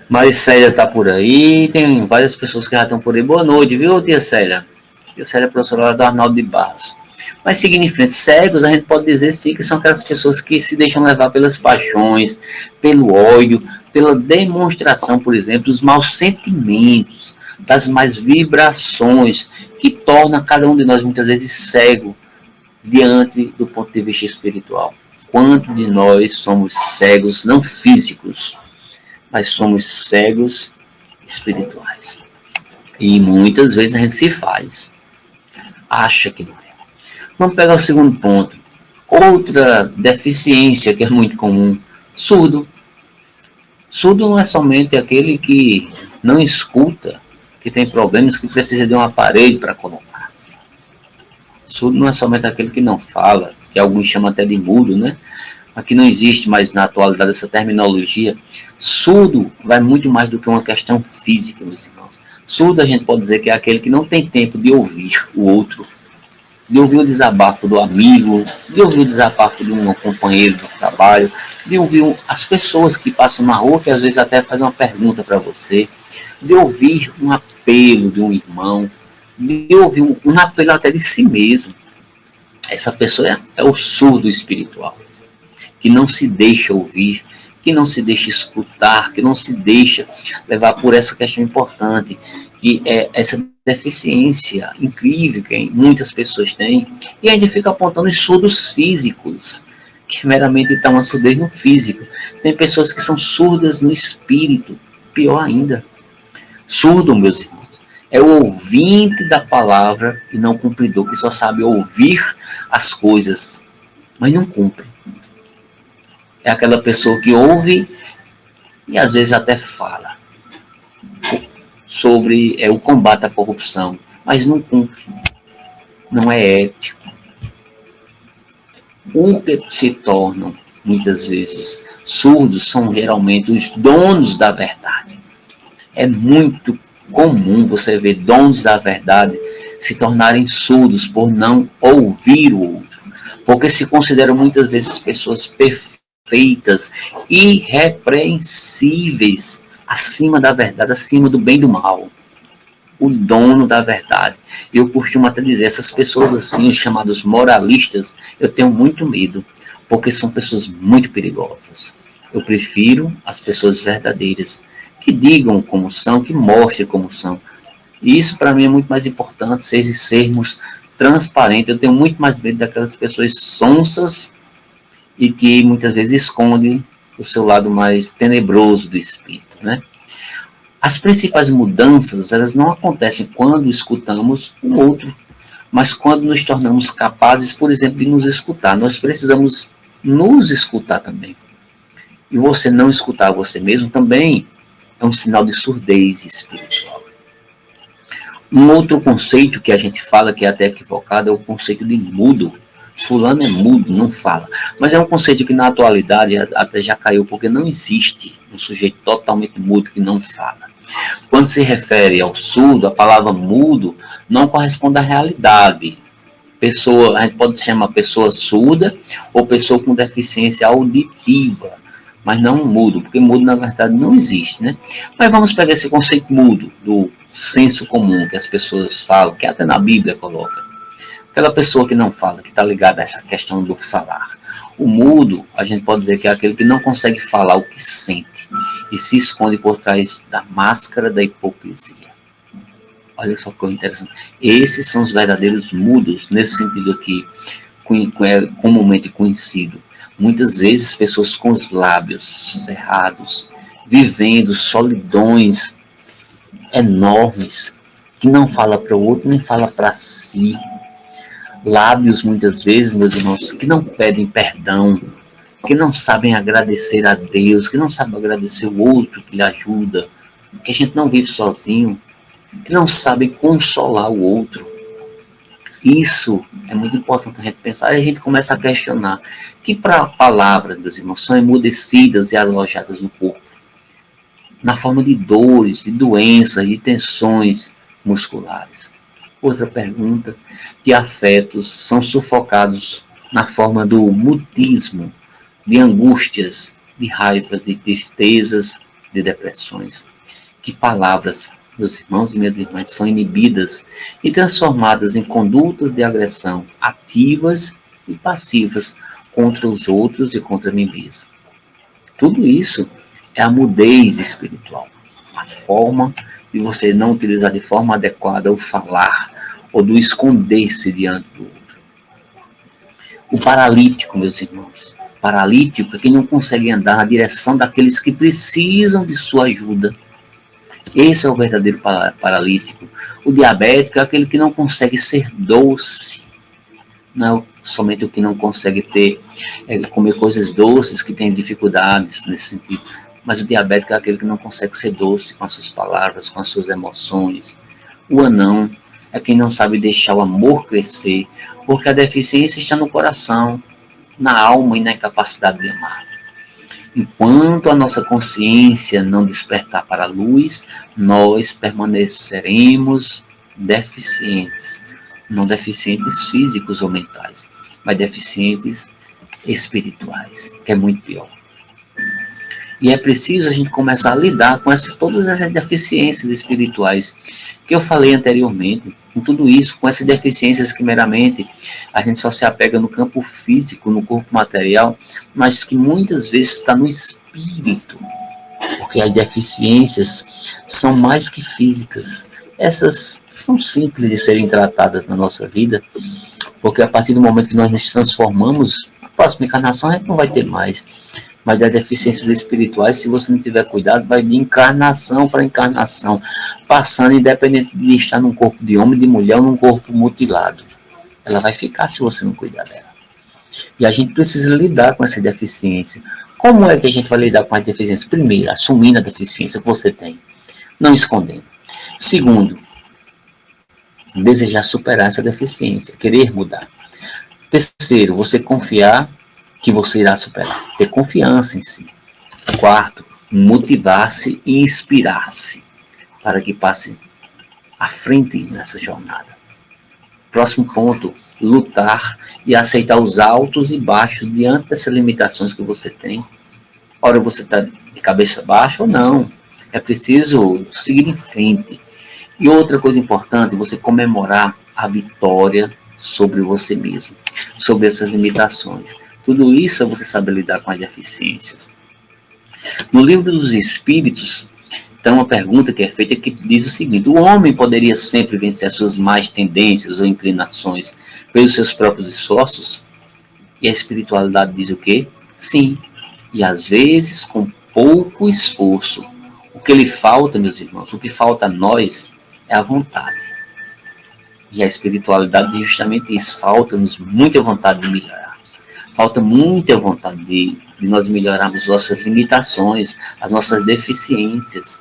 Mas Célia tá por aí. Tem várias pessoas que já estão por aí. Boa noite, viu, tia Célia? Tia Célia é professora do Arnaldo de Barros. Mas seguindo em frente, cegos, a gente pode dizer sim que são aquelas pessoas que se deixam levar pelas paixões, pelo ódio, pela demonstração, por exemplo, dos maus sentimentos, das más vibrações, que torna cada um de nós muitas vezes cego diante do ponto de vista espiritual. Quanto de nós somos cegos, não físicos, mas somos cegos espirituais. E muitas vezes a gente se faz, acha que não é. Vamos pegar o segundo ponto. Outra deficiência que é muito comum, surdo. Surdo não é somente aquele que não escuta, que tem problemas, que precisa de um aparelho para colocar. Surdo não é somente aquele que não fala, que alguns chamam até de mudo, né? Aqui não existe mais na atualidade essa terminologia. Surdo vai muito mais do que uma questão física, meus irmãos. Surdo a gente pode dizer que é aquele que não tem tempo de ouvir o outro, de ouvir o desabafo do amigo, de ouvir o desabafo de um companheiro do trabalho, de ouvir as pessoas que passam na rua, que às vezes até fazem uma pergunta para você, de ouvir um apelo de um irmão, de ouvir um apelo até de si mesmo. Essa pessoa é o surdo espiritual, que não se deixa ouvir, que não se deixa escutar, que não se deixa levar por essa questão importante, que é essa deficiência incrível que muitas pessoas têm, e a gente fica apontando os surdos físicos, que meramente está uma surdez no físico. Tem pessoas que são surdas no espírito, pior ainda. Surdo, meus irmãos, é o ouvinte da palavra e não cumpridor, que só sabe ouvir as coisas, mas não cumpre. É aquela pessoa que ouve e às vezes até fala sobre o combate à corrupção, mas não cumpre, não é ético. O que se tornam, muitas vezes, surdos são geralmente os donos da verdade. É muito comum você ver donos da verdade se tornarem surdos por não ouvir o outro, porque se consideram muitas vezes pessoas perfeitas, irrepreensíveis, acima da verdade, acima do bem e do mal. O dono da verdade. Eu costumo até dizer, essas pessoas assim, os chamados moralistas, eu tenho muito medo, porque são pessoas muito perigosas. Eu prefiro as pessoas verdadeiras, que digam como são, que mostrem como são. E isso para mim é muito mais importante, sermos transparentes. Eu tenho muito mais medo daquelas pessoas sonsas e que muitas vezes escondem o seu lado mais tenebroso do espírito, né? As principais mudanças, elas não acontecem quando escutamos o outro, mas quando nos tornamos capazes, por exemplo, de nos escutar. Nós precisamos nos escutar também. E você não escutar você mesmo também é um sinal de surdez espiritual. Um outro conceito que a gente fala que é até equivocado é o conceito de mudo. Fulano é mudo, não fala. Mas é um conceito que na atualidade até já caiu, porque não existe um sujeito totalmente mudo que não fala. Quando se refere ao surdo, a palavra mudo não corresponde à realidade. A gente pode chamar pessoa surda ou pessoa com deficiência auditiva, mas não mudo, porque mudo na verdade não existe, né? Mas vamos pegar esse conceito mudo, do senso comum que as pessoas falam, que até na Bíblia coloca. Aquela pessoa que não fala, que está ligada a essa questão do falar. O mudo, a gente pode dizer que é aquele que não consegue falar o que sente e se esconde por trás da máscara da hipocrisia. Olha só que coisa interessante. Esses são os verdadeiros mudos, nesse sentido aqui, comumente conhecido. Muitas vezes, pessoas com os lábios cerrados, vivendo solidões enormes, que não fala para o outro, nem fala para si. Lábios, muitas vezes, meus irmãos, que não pedem perdão, que não sabem agradecer a Deus, que não sabem agradecer o outro que lhe ajuda, que a gente não vive sozinho, que não sabem consolar o outro. Isso é muito importante a gente pensar e a gente começa a questionar que palavras, meus irmãos, são emudecidas e alojadas no corpo, na forma de dores, de doenças, de tensões musculares. Outra pergunta, que afetos são sufocados na forma do mutismo, de angústias, de raivas, de tristezas, de depressões. Que palavras, meus irmãos e minhas irmãs, são inibidas e transformadas em condutas de agressão ativas e passivas contra os outros e contra mim mesmo. Tudo isso é a mudez espiritual, a forma de você não utilizar de forma adequada o falar ou do esconder-se diante do outro. O paralítico, meus irmãos, paralítico é quem não consegue andar na direção daqueles que precisam de sua ajuda. Esse é o verdadeiro paralítico. O diabético é aquele que não consegue ser doce. Não é somente o que não consegue comer coisas doces, que tem dificuldades nesse sentido. Mas o diabético é aquele que não consegue ser doce com as suas palavras, com as suas emoções. O anão é quem não sabe deixar o amor crescer, porque a deficiência está no coração, na alma e na incapacidade de amar. Enquanto a nossa consciência não despertar para a luz, nós permaneceremos deficientes. Não deficientes físicos ou mentais, mas deficientes espirituais, que é muito pior. E é preciso a gente começar a lidar com todas essas deficiências espirituais que eu falei anteriormente. Com tudo isso, com essas deficiências que meramente a gente só se apega no campo físico, no corpo material, mas que muitas vezes está no espírito. Porque as deficiências são mais que físicas. Essas são simples de serem tratadas na nossa vida, porque a partir do momento que nós nos transformamos, na próxima encarnação a gente não vai ter mais. Mas as deficiências espirituais, se você não tiver cuidado, vai de encarnação para encarnação, passando independente de estar num corpo de homem, de mulher ou num corpo mutilado. Ela vai ficar se você não cuidar dela. E a gente precisa lidar com essa deficiência. Como é que a gente vai lidar com as deficiências? Primeiro, assumindo a deficiência que você tem, não escondendo. Segundo, desejar superar essa deficiência, querer mudar. Terceiro, você confiar que você irá superar, ter confiança em si. Quarto, motivar-se e inspirar-se para que passe à frente nessa jornada. Próximo ponto, lutar e aceitar os altos e baixos diante dessas limitações que você tem. Ora, você está de cabeça baixa ou não. É preciso seguir em frente. E outra coisa importante, você comemorar a vitória sobre você mesmo, sobre essas limitações. Tudo isso é você saber lidar com as deficiências. No livro dos Espíritos, tem uma pergunta que é feita que diz o seguinte: o homem poderia sempre vencer as suas más tendências ou inclinações pelos seus próprios esforços? E a espiritualidade diz o quê? Sim, E às vezes com pouco esforço. O que lhe falta, meus irmãos, o que falta a nós é a vontade. E a espiritualidade é justamente isso. Falta-nos muita vontade de melhorar. Falta muita vontade de nós melhorarmos nossas limitações, as nossas deficiências.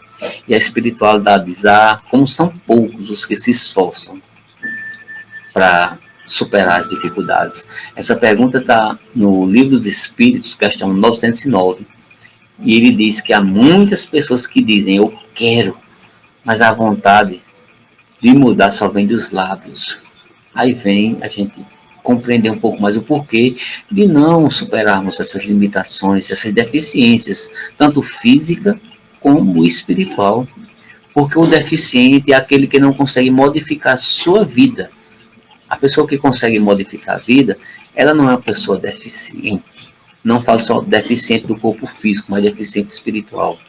E a espiritualidade diz, como são poucos os que se esforçam para superar as dificuldades. Essa pergunta está no Livro dos Espíritos, questão 909. E ele diz que há muitas pessoas que dizem, eu quero, mas a vontade de mudar só vem dos lábios. Aí vem a gente compreender um pouco mais o porquê de não superarmos essas limitações, essas deficiências, tanto física como espiritual. Porque o deficiente é aquele que não consegue modificar a sua vida. A pessoa que consegue modificar a vida, ela não é uma pessoa deficiente. Não falo só deficiente do corpo físico, mas deficiente espiritual.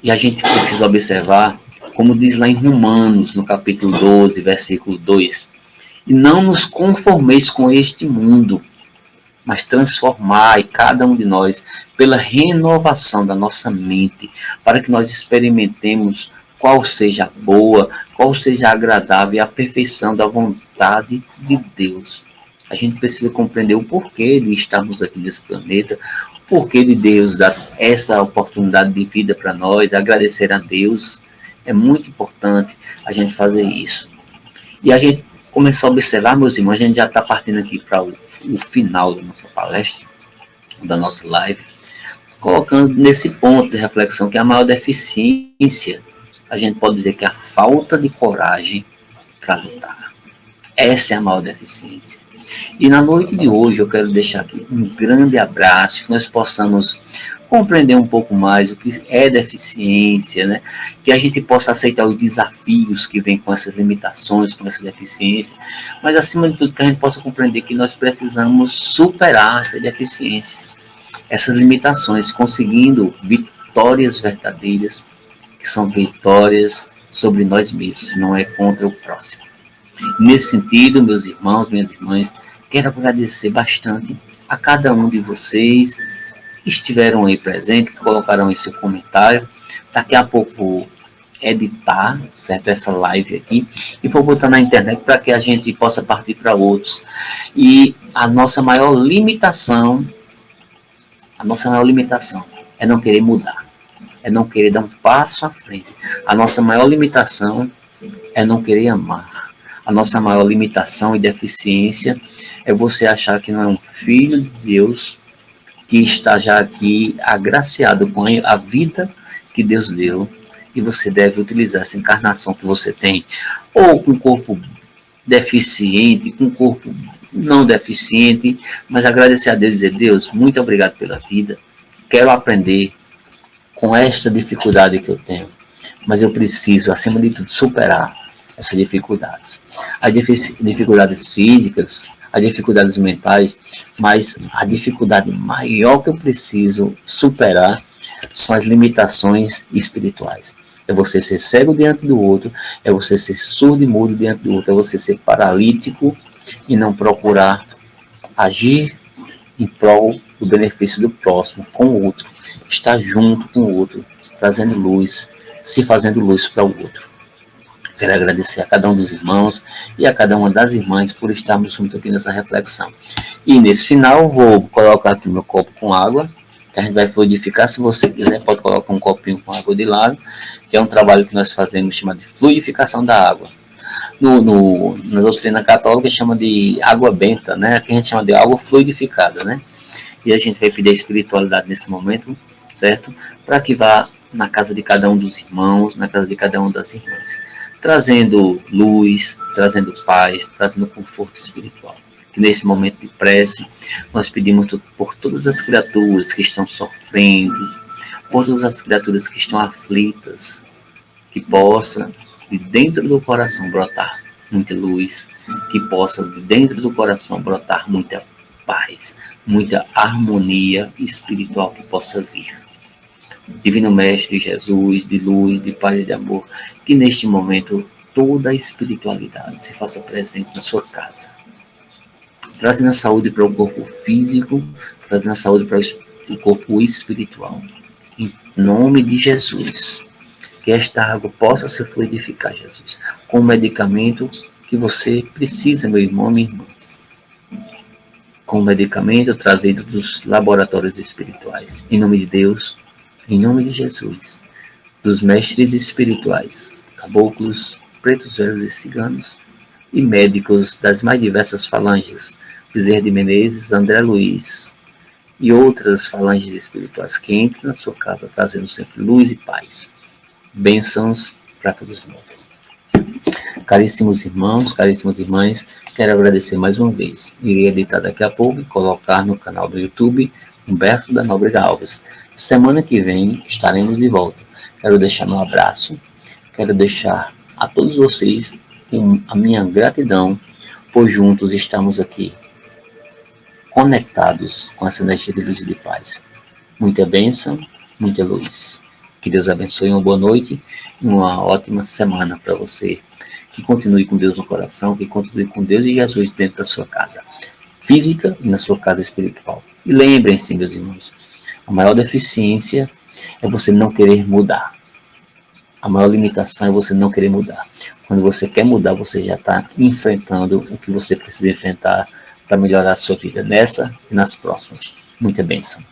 E a gente precisa observar, como diz lá em Romanos, no capítulo 12, versículo 2, e não nos conformeis com este mundo, mas transformai cada um de nós pela renovação da nossa mente, para que nós experimentemos qual seja a boa, qual seja a agradável e a perfeição da vontade de Deus. A gente precisa compreender o porquê de estarmos aqui nesse planeta, o porquê de Deus dar essa oportunidade de vida para nós, agradecer a Deus. É muito importante a gente fazer isso. E a gente começar a observar, meus irmãos, a gente já está partindo aqui para o final da nossa palestra, da nossa live, colocando nesse ponto de reflexão que a maior deficiência, a gente pode dizer que é a falta de coragem para lutar. Essa é a maior deficiência. E na noite de hoje eu quero deixar aqui um grande abraço, que nós possamos compreender um pouco mais o que é deficiência, né? Que a gente possa aceitar os desafios que vêm com essas limitações, com essa deficiência, mas acima de tudo que a gente possa compreender que nós precisamos superar essas deficiências, essas limitações, conseguindo vitórias verdadeiras, que são vitórias sobre nós mesmos, não é contra o próximo. Nesse sentido, meus irmãos, minhas irmãs, quero agradecer bastante a cada um de vocês que estiveram aí presentes, que colocaram esse comentário. Daqui a pouco vou editar, certo, essa live aqui e vou botar na internet para que a gente possa partir para outros. E a nossa maior limitação é não querer mudar, é não querer dar um passo à frente. A nossa maior limitação é não querer amar. A nossa maior limitação e deficiência é você achar que não é um filho de Deus que está já aqui agraciado com a vida que Deus deu, e você deve utilizar essa encarnação que você tem, ou com corpo deficiente, com corpo não deficiente, mas agradecer a Deus e dizer, Deus, muito obrigado pela vida, quero aprender com esta dificuldade que eu tenho, mas eu preciso, acima de tudo, superar essas dificuldades. As dificuldades físicas, as dificuldades mentais, mas a dificuldade maior que eu preciso superar são as limitações espirituais. É você ser cego diante do outro, é você ser surdo e mudo diante do outro, é você ser paralítico e não procurar agir em prol do benefício do próximo, com o outro, estar junto com o outro, trazendo luz, se fazendo luz para o outro. Quero agradecer a cada um dos irmãos e a cada uma das irmãs por estarmos juntos aqui nessa reflexão. E nesse final vou colocar aqui meu copo com água, que a gente vai fluidificar. Se você quiser, pode colocar um copinho com água de lado, que é um trabalho que nós fazemos chamado de fluidificação da água. Na doutrina católica chama de água benta, né? Aqui a gente chama de água fluidificada, né? E a gente vai pedir a espiritualidade nesse momento, certo? Para que vá na casa de cada um dos irmãos, na casa de cada uma das irmãs, trazendo luz, trazendo paz, trazendo conforto espiritual. Que nesse momento de prece, nós pedimos por todas as criaturas que estão sofrendo, por todas as criaturas que estão aflitas, que possa de dentro do coração brotar muita luz, que possa de dentro do coração brotar muita paz, muita harmonia espiritual que possa vir. Divino Mestre Jesus, de luz, de paz e de amor, que neste momento toda a espiritualidade se faça presente na sua casa, trazendo a saúde para o corpo físico, trazendo saúde para o corpo espiritual. Em nome de Jesus, que esta água possa se fluidificar, Jesus, com o medicamento que você precisa, meu irmão, minha irmã. Com o medicamento trazido dos laboratórios espirituais. Em nome de Deus, em nome de Jesus, dos mestres espirituais, caboclos, pretos velhos e ciganos, e médicos das mais diversas falanges, Bezerra de Menezes, André Luiz, e outras falanges espirituais que entrem na sua casa, trazendo sempre luz e paz. Bênçãos para todos nós. Caríssimos irmãos, caríssimas irmãs, quero agradecer mais uma vez. Irei editar daqui a pouco e colocar no canal do YouTube Humberto da Nóbrega Alves. Semana que vem estaremos de volta. Quero deixar meu abraço, quero deixar a todos vocês a minha gratidão, pois juntos estamos aqui, conectados com essa energia de luz e de paz. Muita bênção, muita luz. Que Deus abençoe, uma boa noite e uma ótima semana para você. Que continue com Deus no coração, que continue com Deus e Jesus dentro da sua casa física e na sua casa espiritual. E lembrem-se, meus irmãos, a maior deficiência é você não querer mudar. A maior limitação é você não querer mudar. Quando você quer mudar, você já está enfrentando o que você precisa enfrentar para melhorar a sua vida nessa e nas próximas. Muita bênção.